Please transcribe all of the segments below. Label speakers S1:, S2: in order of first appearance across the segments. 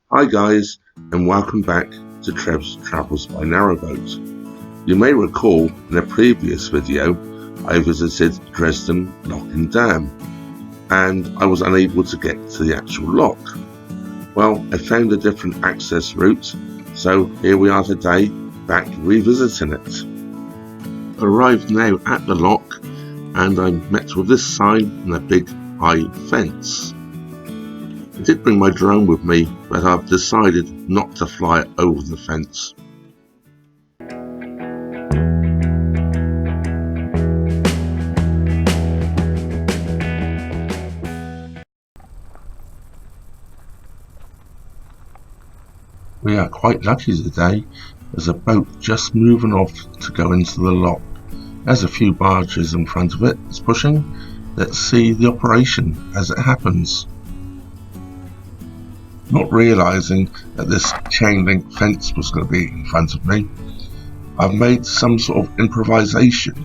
S1: Hi guys, and welcome back to Trev's Travels by Narrowboat. You may recall in a previous video I visited Dresden Lock and Dam, and I was unable to get to the actual lock. Well, I found a different access route, so here we are today, back revisiting it. Arrived now at the lock, and I'm met with this sign and a big high fence. I did bring my drone with me, but I've decided not to fly it over the fence. We are quite lucky today. There's a boat just moving off to go into the lock. There's a few barges in front of it. It's pushing. Let's see the operation as it happens. Not realising that this chain link fence was going to be in front of me, I've made some sort of improvisation,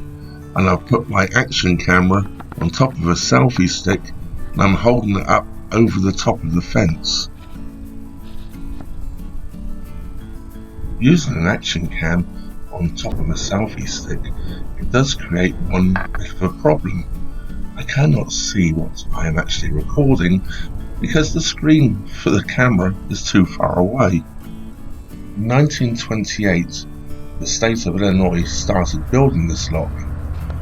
S1: and I've put my action camera on top of a selfie stick and I'm holding it up over the top of the fence. Using an action cam on top of a selfie stick, it does create one bit of a problem. I cannot see what I am actually recording because the screen for the camera is too far away. In 1928, the state of Illinois started building this lock,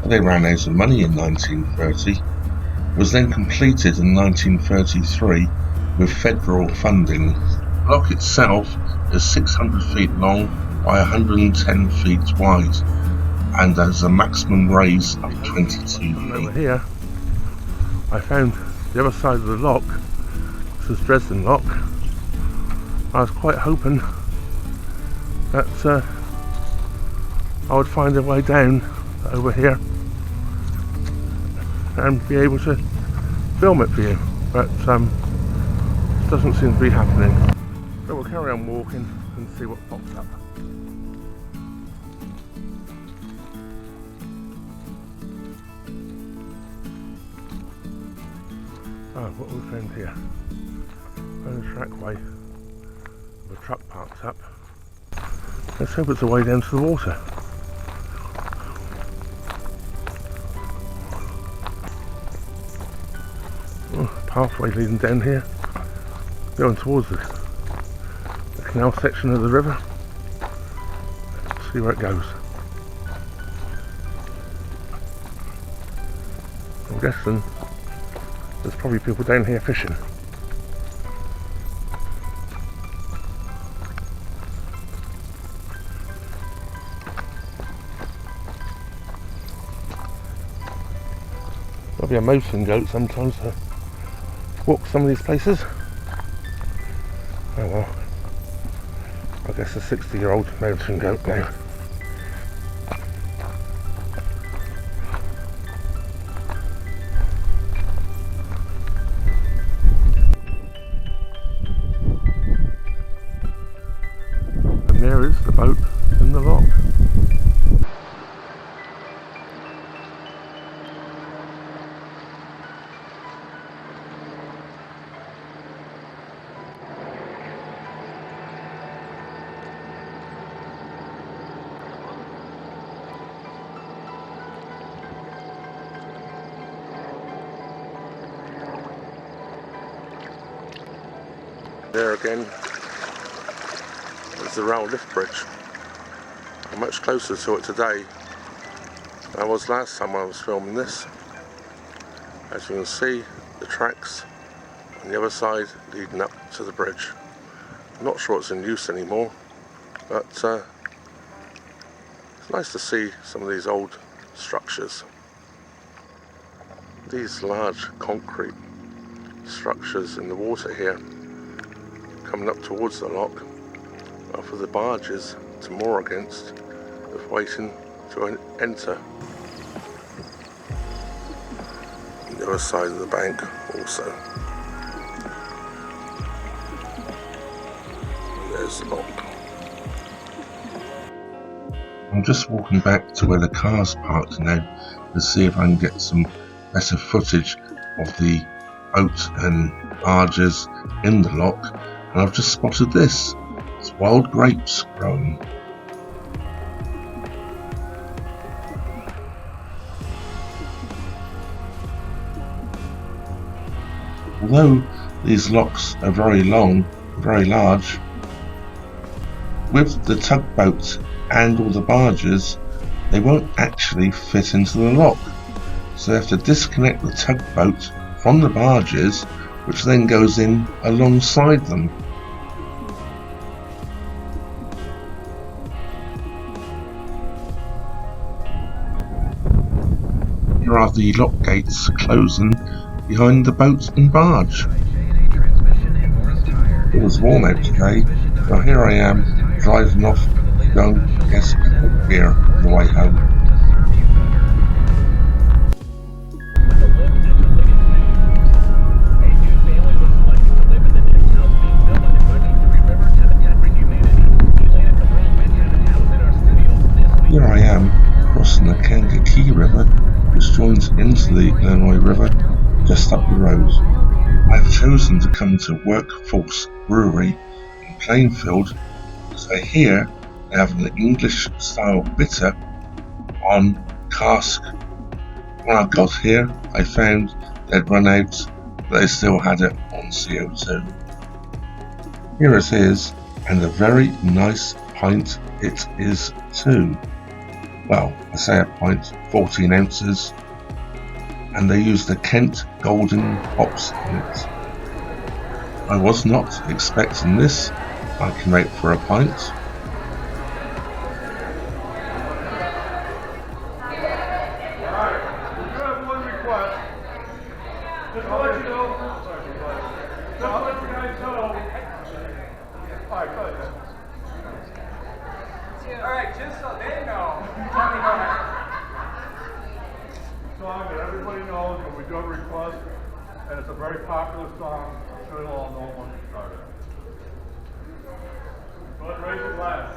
S1: but they ran out of money in 1930. It was then completed in 1933 with federal funding. The lock itself is 600 feet long by 110 feet wide and has a maximum raise of 22 feet.
S2: Over here, I found the other side of the lock. This is Dresden lock. I was quite hoping that I would find a way down over here and be able to film it for you, but it doesn't seem to be happening. So we'll carry on walking and see what pops up. What have we found here? Found a trackway with a truck parked up. Let's hope it's a way down to the water. Pathway leading down here, going towards the canal section of the river. Let's see where it goes. I'm guessing there's probably people down here fishing. There'll be a mountain goat sometimes to walk some of these places. Oh well, I guess a 60-year-old mountain goat now. And there is the boat in the lock. There again is the rail lift bridge. I'm much closer to it today than I was last time I was filming this. As you can see, the tracks on the other side leading up to the bridge. I'm not sure it's in use anymore, but it's nice to see some of these old structures. These large concrete structures in the water here coming up towards the lock are for the barges to moor against if waiting to enter. On the other side of the bank also. And there's the lock. I'm just walking back to where the car's parked now to see if I can get some better footage of the boat and barges in the lock
S1: and I've just spotted this. It's wild grapes growing. Although these locks are very long, very large, with the tugboat and all the barges, they won't actually fit into the lock. So they have to disconnect the tugboat from the barges, which then goes in alongside them. Here are the lock gates closing behind the boat and barge. It was warm out today, so here I am driving off to go and get a quick beer on the way home. Here I am crossing the Kankakee River, which joins into the Illinois River just up the road. I've chosen to come to Workforce Brewery in Plainfield because I hear they have an English style bitter on cask. When I got here, I found they'd run out, but they still had it on CO2. Here it is, and a very nice pint it is too. Well, I say a pint, 14 ounces, and they use the Kent Golden hops in it. I was not expecting this. I can make for a pint.
S3: Alright, just so they know. Song that everybody knows when we do a request, and it's a very popular song. I'm sure you'll all know once you start it. So let's raise your glass.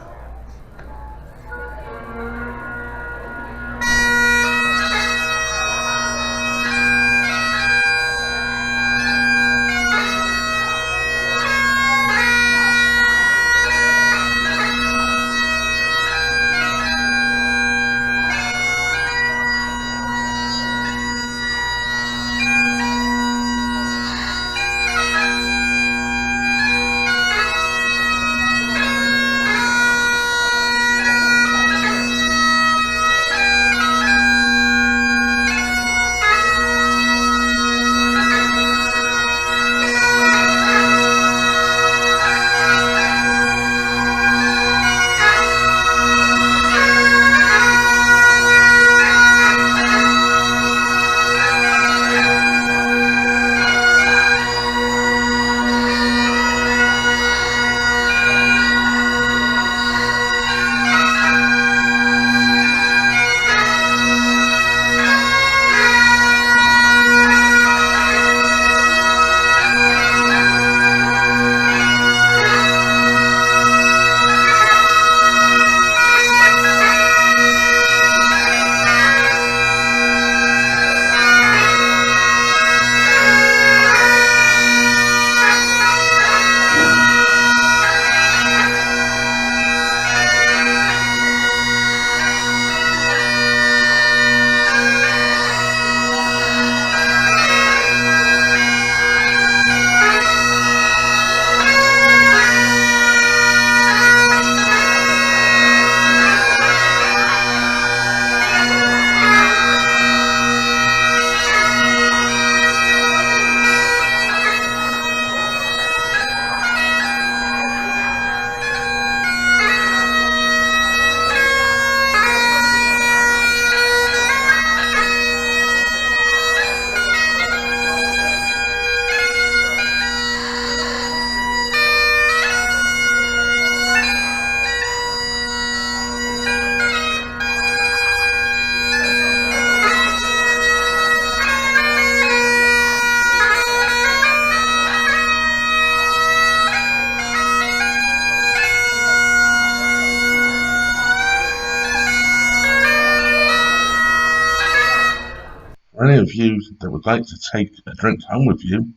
S1: For any of you that would like to take a drink home with you,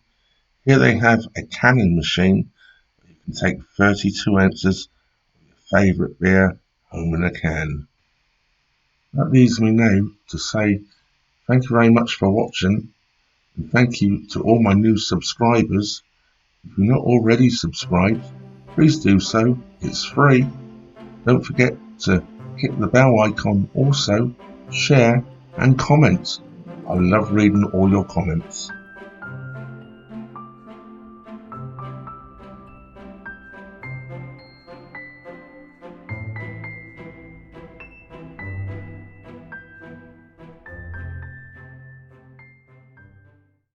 S1: here they have a canning machine. You and take 32 ounces of your favourite beer home in a can. That leaves me now to say thank you very much for watching, and thank you to all my new subscribers. If you're not already subscribed, please do so, it's free. Don't forget to hit the bell icon also, share and comment. I love reading all your comments.